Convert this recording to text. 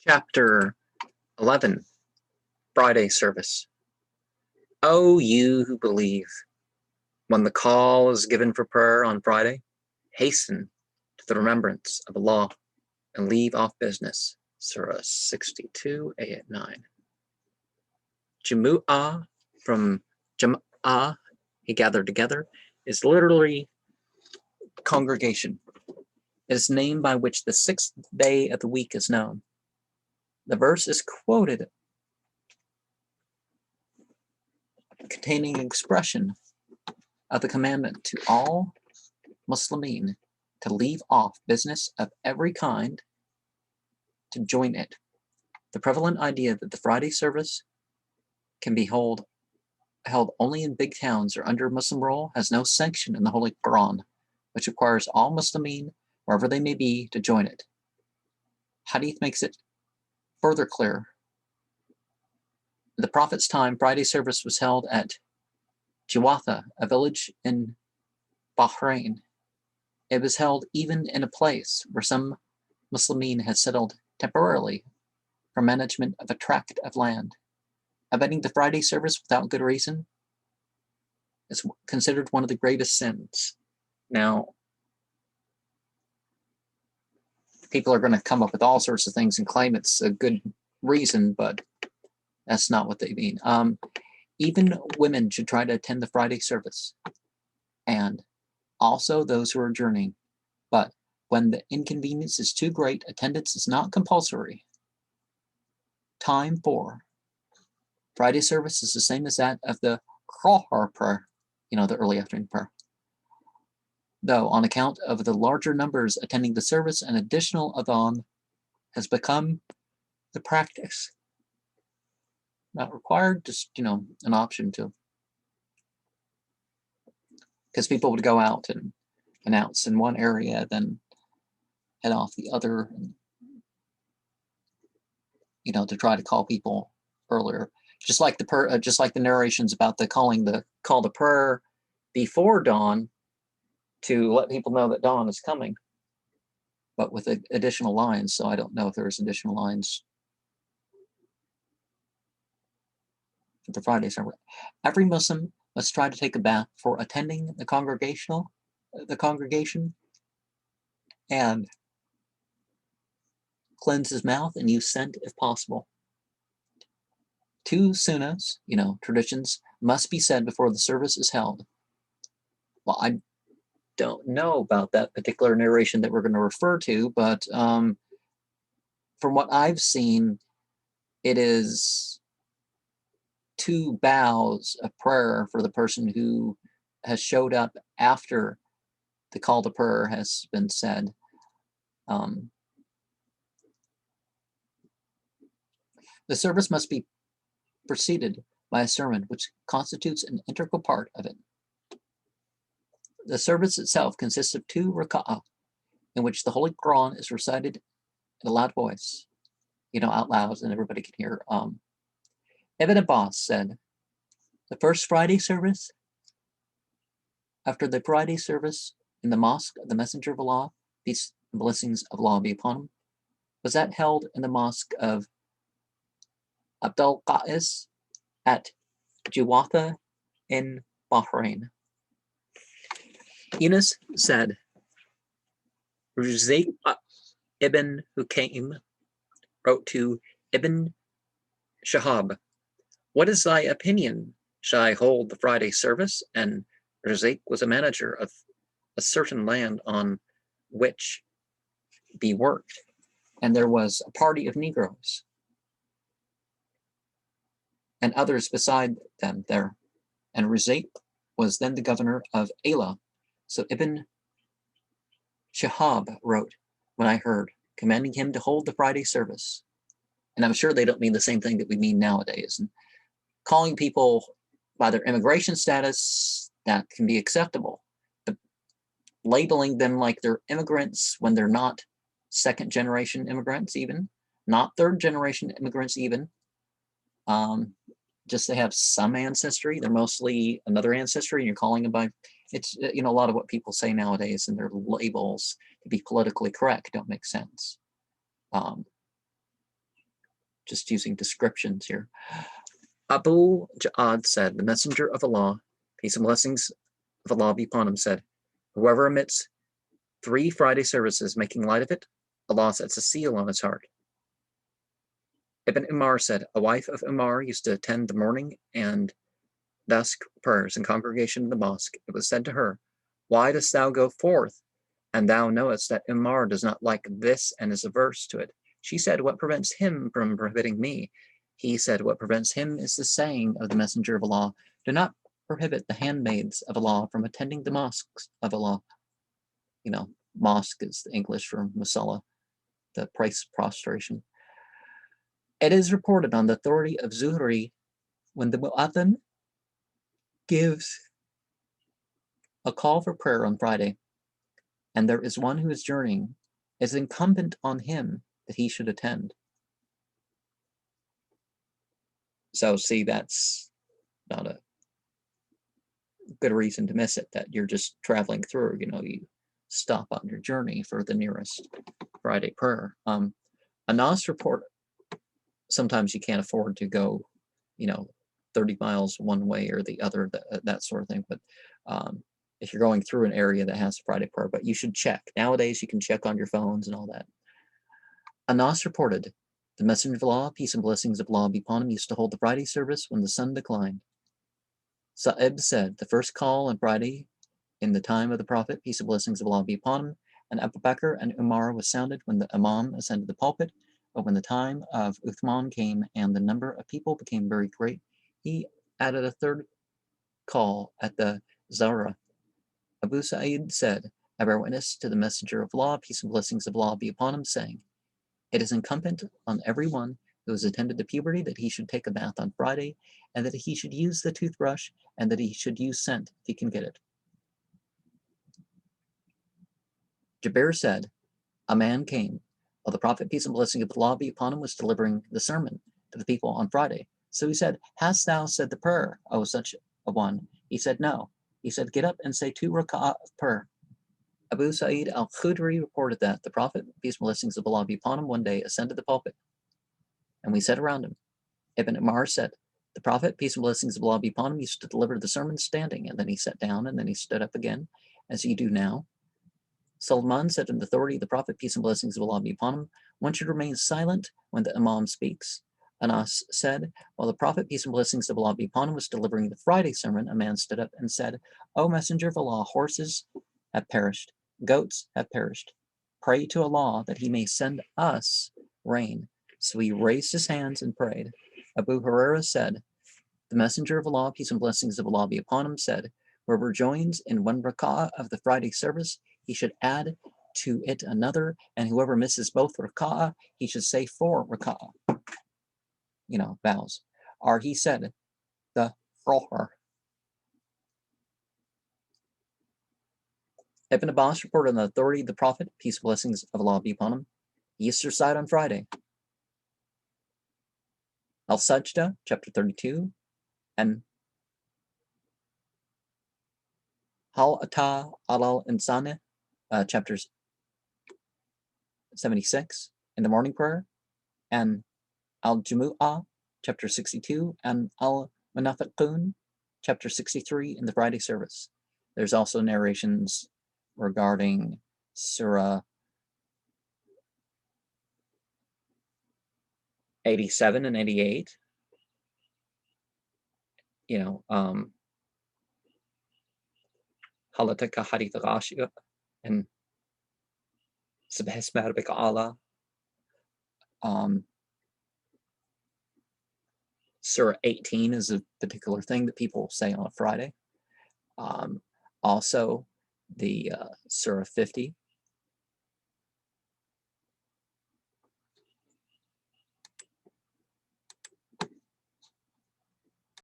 Chapter 11, Friday Service. O you who believe, when the call is given for prayer on Friday, hasten to the remembrance of Allah and leave off business. Surah 62, Ayat 9. Jumu'ah, from Jam'ah, he gathered together, is literally congregation. It is name by which the sixth day of the week is known. The verse is quoted containing an expression of the commandment to all Muslimin to leave off business of every kind to join it. The prevalent idea that the Friday service can be held only in big towns or under Muslim rule has no sanction in the Holy Quran, which requires all Muslimin, wherever they may be, to join it. Hadith makes it further clear. In the Prophet's time, Friday service was held at Jiwatha, a village in Bahrain. It was held even in a place where some Muslimin had settled temporarily for management of a tract of land. Abetting the Friday service without good reason is considered one of the greatest sins. Now, people are going to come up with all sorts of things and claim it's a good reason, but that's not what they mean. Even women should try to attend the Friday service, and also those who are journeying. But when the inconvenience is too great, attendance is not compulsory. Time for Friday service is the same as that of the Khohar prayer, the early afternoon prayer. Though, on account of the larger numbers attending the service, an additional adhan has become the practice. Not required, just, an option to. Because people would go out and announce in one area, then head off the other, to try to call people earlier. Just like the narrations about the call to prayer before dawn to let people know that dawn is coming, but with additional lines. So I don't know if there's additional lines for the Friday service. Every Muslim must try to take a bath before attending the congregation, and cleanse his mouth and use scent if possible. 2 sunnahs, traditions, must be said before the service is held. Well, I don't know about that particular narration that we're going to refer to, but from what I've seen, it is 2 bows of prayer for the person who has showed up after the call to prayer has been said. The service must be preceded by a sermon, which constitutes an integral part of it. The service itself consists of 2 raka'ah, in which the Holy Quran is recited in a loud voice, out loud, and everybody can hear. Ibn Abbas said, the first Friday service, after the Friday service in the mosque of the Messenger of Allah, peace and blessings of Allah be upon him, was that held in the mosque of Abdul Qais at Jiwatha in Bahrain. Yunus said, Ruzayd ibn Hukaym wrote to Ibn Shahab, what is thy opinion? Shall I hold the Friday service? And Ruzayd was a manager of a certain land on which be worked, and there was a party of Negroes and others beside them there. And Ruzayd was then the governor of Ayla. So Ibn Shahab wrote, when I heard, commanding him to hold the Friday service. And I'm sure they don't mean the same thing that we mean nowadays. And calling people by their immigration status, that can be acceptable. But labeling them like they're immigrants when they're not second-generation immigrants even, not third-generation immigrants even, just they have some ancestry, they're mostly another ancestry, and you're calling them by, it's, a lot of what people say nowadays and their labels to be politically correct don't make sense. just using descriptions here. Abu Ja'ad said, the messenger of Allah, peace and blessings of Allah be upon him, said, whoever omits 3 Friday services, making light of it, Allah sets a seal on his heart. Ibn Umar said, a wife of Umar used to attend the morning and dusk prayers in congregation in the mosque. It was said to her, why dost thou go forth? And thou knowest that Umar does not like this and is averse to it. She said, what prevents him from prohibiting me? He said, what prevents him is the saying of the messenger of Allah, do not prohibit the handmaids of Allah from attending the mosques of Allah. You know, mosque is the English for musalla, the price prostration. It is reported on the authority of Zuhri, when the mu'adhin gives a call for prayer on Friday, and there is one who is journeying, it is incumbent on him that he should attend. So see, that's not a good reason to miss it, that you're just traveling through, you know, you stop on your journey for the nearest Friday prayer. Anas report, sometimes you can't afford to go, you know, 30 miles one way or the other, that sort of thing. But if you're going through an area that has Friday prayer, but you should check. Nowadays, you can check on your phones and all that. Anas reported, the messenger of Allah, peace and blessings of Allah be upon him, used to hold the Friday service when the sun declined. Sa'ib said, the first call on Friday in the time of the Prophet, peace and blessings of Allah be upon him, and Abu Bakr and Umar was sounded when the Imam ascended the pulpit, but when the time of Uthman came and the number of people became very great, he added a third call at the Zahra. Abu Sa'id said, I bear witness to the messenger of Allah, peace and blessings of Allah be upon him, saying, it is incumbent on everyone who has attended to puberty that he should take a bath on Friday, and that he should use the toothbrush, and that he should use scent if he can get it. Jabir said, a man came, while the Prophet, peace and blessing of Allah be upon him, was delivering the sermon to the people on Friday. So he said, hast thou said the prayer, O such a one? He said, no. He said, get up and say 2 rak'ah of prayer. Abu Sa'id al-Khudri reported that the Prophet, peace and blessings of Allah be upon him, one day ascended the pulpit, and we sat around him. Ibn Umar said, the Prophet, peace and blessings of Allah be upon him, used to deliver the sermon standing, and then he sat down, and then he stood up again, as you do now. Salman said in the authority of the Prophet, peace and blessings of Allah be upon him, one should remain silent when the Imam speaks. Anas said, while the Prophet, peace and blessings of Allah be upon him, was delivering the Friday sermon, a man stood up and said, O Messenger of Allah, horses have perished, goats have perished. Pray to Allah that he may send us rain. So he raised his hands and prayed. Abu Hurairah said, the Messenger of Allah, peace and blessings of Allah be upon him, said, whoever joins in 1 rak'ah of the Friday service, he should add to it another, and whoever misses both rak'ah, he should say 4 rak'ah. You know, vows. Or he said, the Rohr. Ibn Abbas reported on the authority of the Prophet, peace and blessings of Allah be upon him, he used to recite on Friday. Al-Sajda, chapter 32, and Hal Ata Alal Insani, chapters 76 in the morning prayer, and Al-Jumu'ah, chapter 62, and Al-Munafiqun, chapter 63 in the Friday service. There's also narrations regarding Surah 87 and 88. You know, Halataka Hadith Ghashiyah and Subh Isma Rabbika A'la. Surah 18 is a particular thing that people say on a Friday. Also, the Surah 50